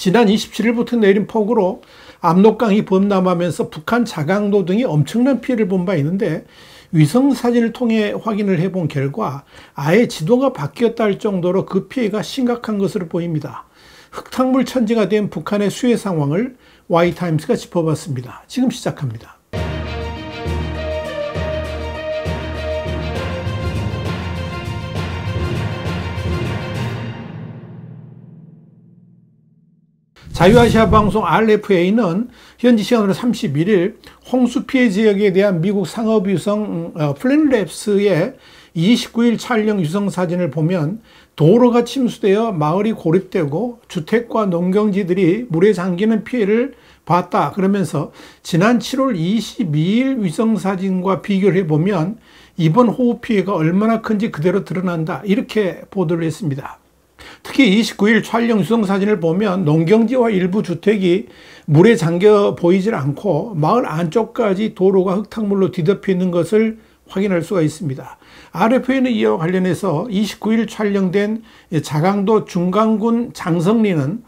지난 27일부터 내린 폭우로 압록강이 범람하면서 북한 자강도 등이 엄청난 피해를 본 바 있는데, 위성사진을 통해 확인을 해본 결과 아예 지도가 바뀌었다 할 정도로 그 피해가 심각한 것으로 보입니다. 흙탕물 천지가 된 북한의 수해 상황을 Y타임스가 짚어봤습니다. 지금 시작합니다. 자유아시아 방송 RFA는 현지 시간으로 31일 홍수 피해 지역에 대한 미국 상업위성 플래닛랩스의 29일 촬영 유성사진을 보면 도로가 침수되어 마을이 고립되고 주택과 농경지들이 물에 잠기는 피해를 봤다. 그러면서 지난 7월 22일 위성사진과 비교를 해보면 이번 호우 피해가 얼마나 큰지 그대로 드러난다. 이렇게 보도를 했습니다. 특히 29일 촬영 유성사진을 보면 농경지와 일부 주택이 물에 잠겨 보이질 않고 마을 안쪽까지 도로가 흙탕물로 뒤덮여 있는 것을 확인할 수가 있습니다. RFA는 이와 관련해서 29일 촬영된 자강도 중강군 장성리는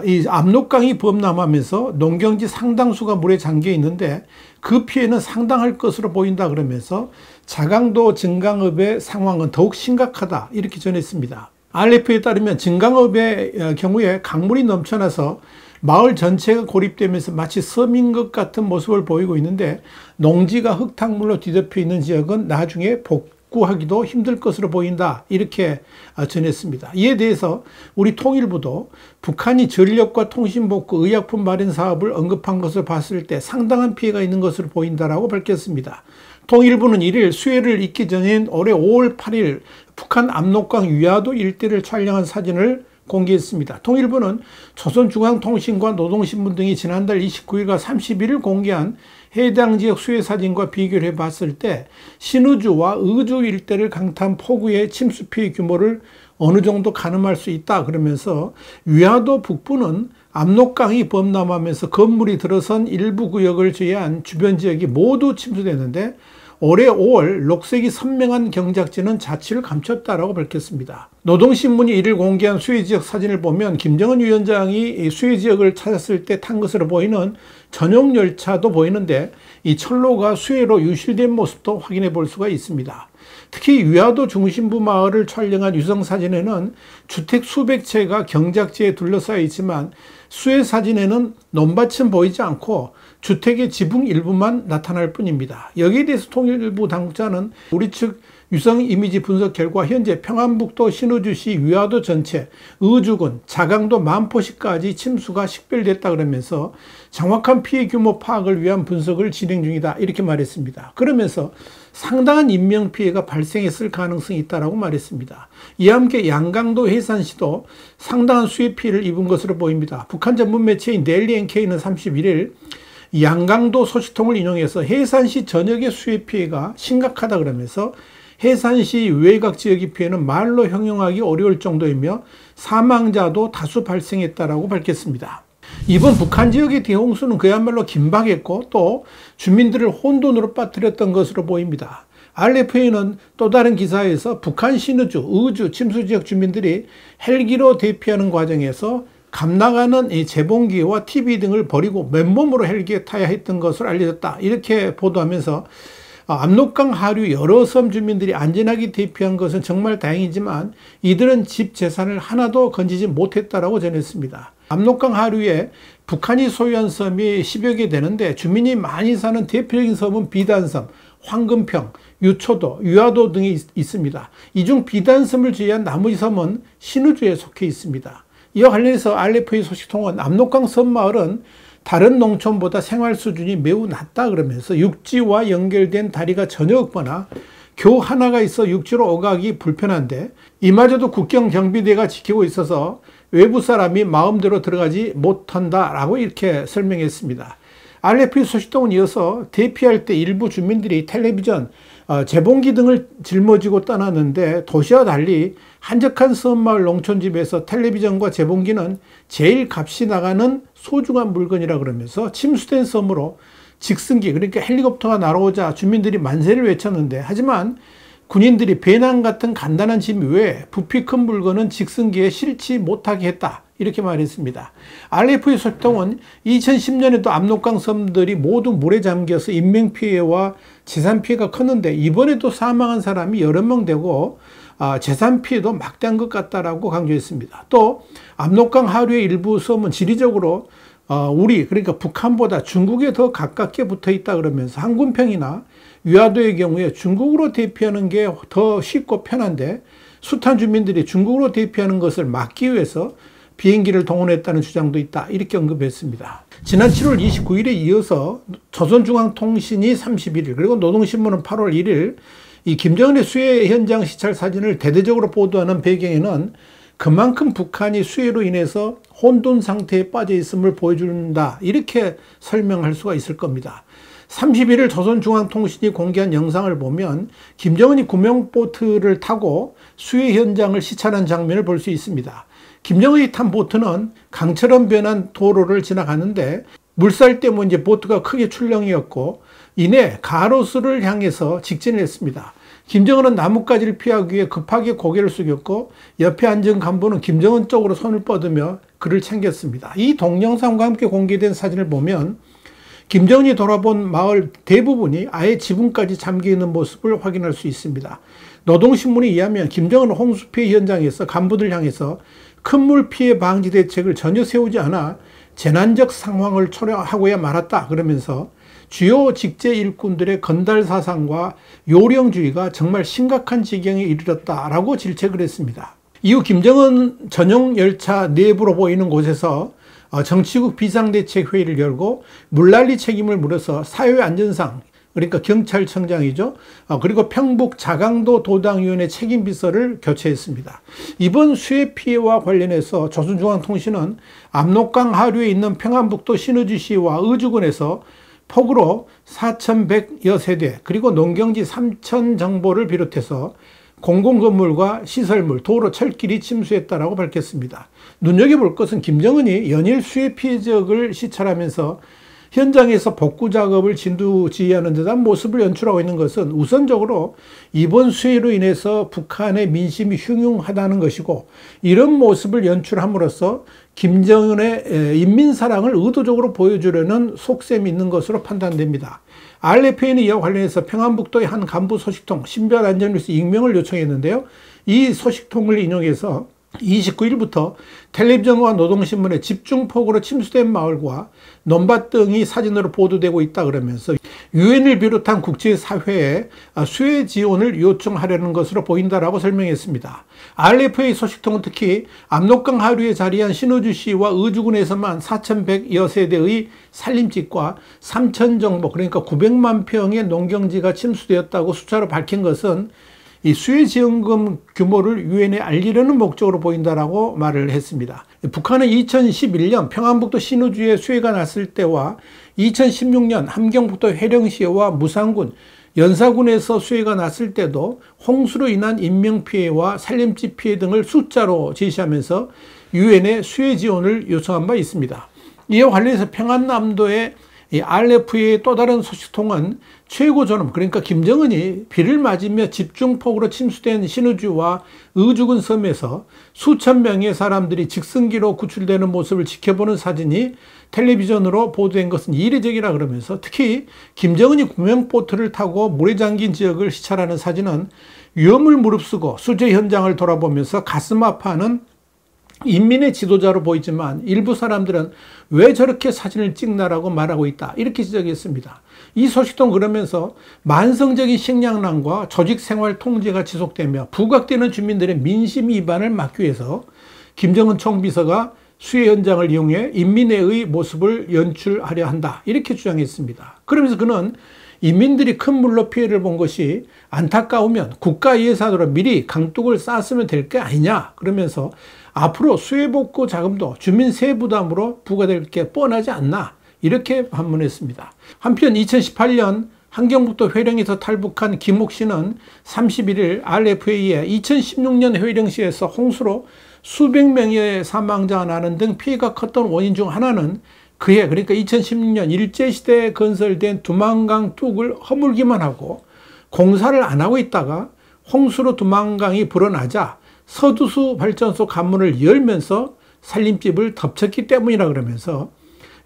이 압록강이 범람하면서 농경지 상당수가 물에 잠겨 있는데 그 피해는 상당할 것으로 보인다 그러면서 자강도 증강읍의 상황은 더욱 심각하다 이렇게 전했습니다. RFA에 따르면 증강읍의 경우에 강물이 넘쳐나서 마을 전체가 고립되면서 마치 섬인 것 같은 모습을 보이고 있는데, 농지가 흙탕물로 뒤덮여 있는 지역은 나중에 복구하기도 힘들 것으로 보인다 이렇게 전했습니다. 이에 대해서 우리 통일부도 북한이 전력과 통신복구, 의약품 마련 사업을 언급한 것을 봤을 때 상당한 피해가 있는 것으로 보인다라고 밝혔습니다. 통일부는 1일 수해를 잊기 전인 올해 5월 8일 북한 압록강 위화도 일대를 촬영한 사진을 공개했습니다. 통일부는 조선중앙통신과 노동신문 등이 지난달 29일과 31일 공개한 해당 지역 수해 사진과 비교를 해봤을 때 신의주와 의주 일대를 강타한 폭우의 침수 피해 규모를 어느 정도 가늠할 수 있다 그러면서 위화도 북부는 압록강이 범람하면서 건물이 들어선 일부 구역을 제외한 주변 지역이 모두 침수됐는데 올해 5월 녹색이 선명한 경작지는 자취를 감췄다라고 밝혔습니다. 노동신문이 이를 공개한 수해지역 사진을 보면 김정은 위원장이 수해지역을 찾았을 때 탄 것으로 보이는 전용 열차도 보이는데 이 철로가 수해로 유실된 모습도 확인해 볼 수가 있습니다. 특히 위화도 중심부 마을을 촬영한 유성사진에는 주택 수백 채가 경작지에 둘러싸여 있지만 수해 사진에는 논밭은 보이지 않고 주택의 지붕 일부만 나타날 뿐입니다. 여기에 대해서 통일부 당국자는 우리 측 유성 이미지 분석 결과 현재 평안북도 신의주시 위화도 전체, 의주군, 자강도 만포시까지 침수가 식별됐다 그러면서 정확한 피해 규모 파악을 위한 분석을 진행 중이다 이렇게 말했습니다. 그러면서 상당한 인명피해가 발생했을 가능성이 있다고 말했습니다. 이와 함께 양강도 해산시도 상당한 수해 피해를 입은 것으로 보입니다. 북한 전문 매체인 데일리 NK는 31일 양강도 소식통을 인용해서 해산시 전역의 수해 피해가 심각하다 그러면서 해산시 외곽 지역의 피해는 말로 형용하기 어려울 정도이며 사망자도 다수 발생했다고 밝혔습니다. 이번 북한 지역의 대홍수는 그야말로 긴박했고 또 주민들을 혼돈으로 빠뜨렸던 것으로 보입니다. RFA는 또 다른 기사에서 북한 신의주, 의주 침수 지역 주민들이 헬기로 대피하는 과정에서 감나가는 재봉기와 TV 등을 버리고 맨몸으로 헬기에 타야 했던 것으로 알려졌다 이렇게 보도하면서 압록강 하류 여러 섬 주민들이 안전하게 대피한 것은 정말 다행이지만 이들은 집 재산을 하나도 건지지 못했다라고 전했습니다. 압록강 하류에 북한이 소유한 섬이 10여 개 되는데 주민이 많이 사는 대표적인 섬은 비단섬, 황금평, 유초도, 유화도 등이 있습니다. 이 중 비단섬을 제외한 나머지 섬은 신의주에 속해 있습니다. 이와 관련해서 RFA 소식통은 압록강 섬마을은 다른 농촌보다 생활 수준이 매우 낮다 그러면서 육지와 연결된 다리가 전혀 없거나 교 하나가 있어 육지로 오가기 불편한데 이마저도 국경 경비대가 지키고 있어서 외부 사람이 마음대로 들어가지 못한다라고 이렇게 설명했습니다. RFA 소식통은 이어서 대피할 때 일부 주민들이 텔레비전, 재봉기 등을 짊어지고 떠났는데 도시와 달리 한적한 섬마을 농촌집에서 텔레비전과 재봉기는 제일 값이 나가는 소중한 물건이라 그러면서 침수된 섬으로 직승기 그러니까 헬리콥터가 날아오자 주민들이 만세를 외쳤는데 하지만 군인들이 배낭 같은 간단한 짐 외에 부피 큰 물건은 직승기에 실지 못하게 했다 이렇게 말했습니다. RF의 소식통은 2010년에도 압록강 섬들이 모두 물에 잠겨서 인명피해와 재산피해가 컸는데 이번에도 사망한 사람이 여러 명 되고 재산피해도 막대한 것 같다라고 강조했습니다. 또 압록강 하류의 일부 섬은 지리적으로 그러니까 북한보다 중국에 더 가깝게 붙어 있다 그러면서 항군평이나 유하도의 경우에 중국으로 대피하는 게 더 쉽고 편한데 숱한 주민들이 중국으로 대피하는 것을 막기 위해서 비행기를 동원했다는 주장도 있다. 이렇게 언급했습니다. 지난 7월 29일에 이어서 조선중앙통신이 31일 그리고 노동신문은 8월 1일 이 김정은의 수해 현장 시찰 사진을 대대적으로 보도하는 배경에는 그만큼 북한이 수해로 인해서 혼돈 상태에 빠져 있음을 보여준다. 이렇게 설명할 수가 있을 겁니다. 31일 조선중앙통신이 공개한 영상을 보면 김정은이 구명보트를 타고 수해 현장을 시찰한 장면을 볼 수 있습니다. 김정은이 탄 보트는 강처럼 변한 도로를 지나가는데 물살 때문에 이제 보트가 크게 출렁이었고 이내 가로수를 향해서 직진을 했습니다. 김정은은 나뭇가지를 피하기 위해 급하게 고개를 숙였고 옆에 앉은 간부는 김정은 쪽으로 손을 뻗으며 그를 챙겼습니다. 이 동영상과 함께 공개된 사진을 보면 김정은이 돌아본 마을 대부분이 아예 지붕까지 잠겨있는 모습을 확인할 수 있습니다. 노동신문에 의하면 김정은은 홍수 피해 현장에서 간부들 향해서 큰 물 피해 방지 대책을 전혀 세우지 않아 재난적 상황을 초래하고야 말았다 그러면서 주요 직제 일꾼들의 건달 사상과 요령주의가 정말 심각한 지경에 이르렀다라고 질책을 했습니다. 이후 김정은 전용 열차 내부로 보이는 곳에서 정치국 비상대책회의를 열고 물난리 책임을 물어서 사회안전상 그러니까 경찰청장이죠. 그리고 평북 자강도 도당위원회 책임비서를 교체했습니다. 이번 수해 피해와 관련해서 조선중앙통신은 압록강 하류에 있는 평안북도 신의주시와 의주군에서 폭우로 4,100여 세대 그리고 농경지 3,000 정보를 비롯해서 공공건물과 시설물, 도로, 철길이 침수했다라고 밝혔습니다. 눈여겨볼 것은 김정은이 연일 수해 피해 지역을 시찰하면서 현장에서 복구 작업을 진두지휘하는 듯한 모습을 연출하고 있는 것은 우선적으로 이번 수해로 인해서 북한의 민심이 흉흉하다는 것이고 이런 모습을 연출함으로써 김정은의 인민사랑을 의도적으로 보여주려는 속셈이 있는 것으로 판단됩니다. RFA는 이와 관련해서 평안북도의 한 간부 소식통 신변안전뉴스 익명을 요청했는데요. 이 소식통을 인용해서 29일부터 텔레비전과 노동신문에 집중폭우로 침수된 마을과 논밭 등이 사진으로 보도되고 있다 그러면서 유엔을 비롯한 국제사회에 수해 지원을 요청하려는 것으로 보인다라고 설명했습니다. RFA 소식통은 특히 압록강 하류에 자리한 신의주시와 의주군에서만 4,100여 세대의 산림집과 3,000 정보 그러니까 900만 평의 농경지가 침수되었다고 숫자로 밝힌 것은 이 수해 지원금 규모를 유엔에 알리려는 목적으로 보인다라고 말을 했습니다. 북한은 2011년 평안북도 신의주에 수해가 났을 때와 2016년 함경북도 회령시와 무산군, 연사군에서 수해가 났을 때도 홍수로 인한 인명피해와 산림집 피해 등을 숫자로 제시하면서 유엔에 수해 지원을 요청한 바 있습니다. 이와 관련해서 평안남도의 이 RFA의 또 다른 소식통은 최고 존엄 그러니까 김정은이 비를 맞으며 집중폭우로 침수된 신의주와 의주군 섬에서 수천 명의 사람들이 직승기로 구출되는 모습을 지켜보는 사진이 텔레비전으로 보도된 것은 이례적이라 그러면서 특히 김정은이 구명보트를 타고 물에 잠긴 지역을 시찰하는 사진은 위험을 무릅쓰고 수재 현장을 돌아보면서 가슴 아파하는 인민의 지도자로 보이지만 일부 사람들은 왜 저렇게 사진을 찍나라고 말하고 있다 이렇게 지적했습니다. 이 소식통 그러면서 만성적인 식량난과 조직생활 통제가 지속되며 부각되는 주민들의 민심 위반을 막기 위해서 김정은 총비서가 수해 현장을 이용해 인민의 모습을 연출하려 한다 이렇게 주장했습니다. 그러면서 그는 인민들이 큰 물로 피해를 본 것이 안타까우면 국가 예산으로 미리 강둑을 쌌으면 될 게 아니냐 그러면서 앞으로 수해복구 자금도 주민 세부담으로 부과될 게 뻔하지 않나 이렇게 반문했습니다. 한편 2018년 함경북도 회령에서 탈북한 김옥 씨는 31일 RFA에 2016년 회령시에서 홍수로 수백 명의 사망자가 나는 등 피해가 컸던 원인 중 하나는 그해 그러니까 2016년 일제시대에 건설된 두만강 뚝을 허물기만 하고 공사를 안 하고 있다가 홍수로 두만강이 불어나자 서두수 발전소 관문을 열면서 살림집을 덮쳤기 때문이라 그러면서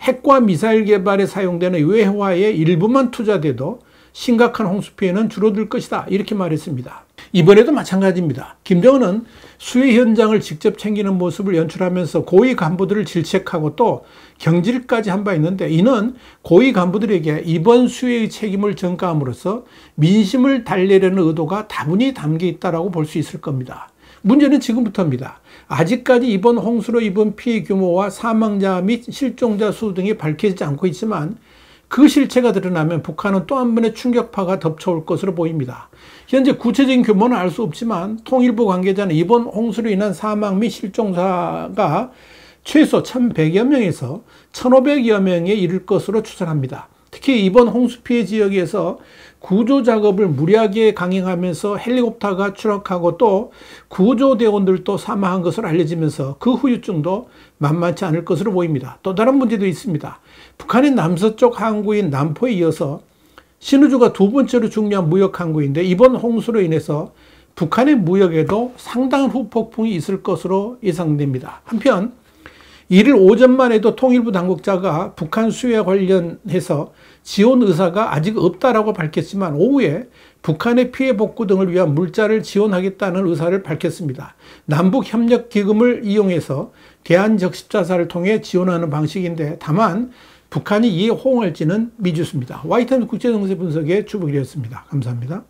핵과 미사일 개발에 사용되는 외화의 일부만 투자돼도 심각한 홍수 피해는 줄어들 것이다. 이렇게 말했습니다. 이번에도 마찬가지입니다. 김정은은 수해 현장을 직접 챙기는 모습을 연출하면서 고위 간부들을 질책하고 또 경질까지 한 바 있는데, 이는 고위 간부들에게 이번 수해의 책임을 전가함으로써 민심을 달래려는 의도가 다분히 담겨 있다고 볼 수 있을 겁니다. 문제는 지금부터입니다. 아직까지 이번 홍수로 입은 피해 규모와 사망자 및 실종자 수 등이 밝혀지지 않고 있지만 그 실체가 드러나면 북한은 또 한 번의 충격파가 덮쳐올 것으로 보입니다. 현재 구체적인 규모는 알 수 없지만 통일부 관계자는 이번 홍수로 인한 사망 및 실종자가 최소 1,100여 명에서 1,500여 명에 이를 것으로 추산합니다. 특히 이번 홍수 피해 지역에서 구조 작업을 무리하게 강행하면서 헬리콥터가 추락하고 또 구조대원들도 사망한 것으로 알려지면서 그 후유증도 만만치 않을 것으로 보입니다. 또 다른 문제도 있습니다. 북한의 남서쪽 항구인 남포에 이어서 신의주가 두 번째로 중요한 무역 항구인데, 이번 홍수로 인해서 북한의 무역에도 상당한 후폭풍이 있을 것으로 예상됩니다. 한편 이를 오전만 해도 통일부 당국자가 북한 수해 관련해서 지원 의사가 아직 없다라고 밝혔지만 오후에 북한의 피해 복구 등을 위한 물자를 지원하겠다는 의사를 밝혔습니다. 남북협력기금을 이용해서 대한적십자사를 통해 지원하는 방식인데, 다만 북한이 이에 호응할지는 미지수입니다. 와이타임스 국제정세 분석의 주북이었습니다. 감사합니다.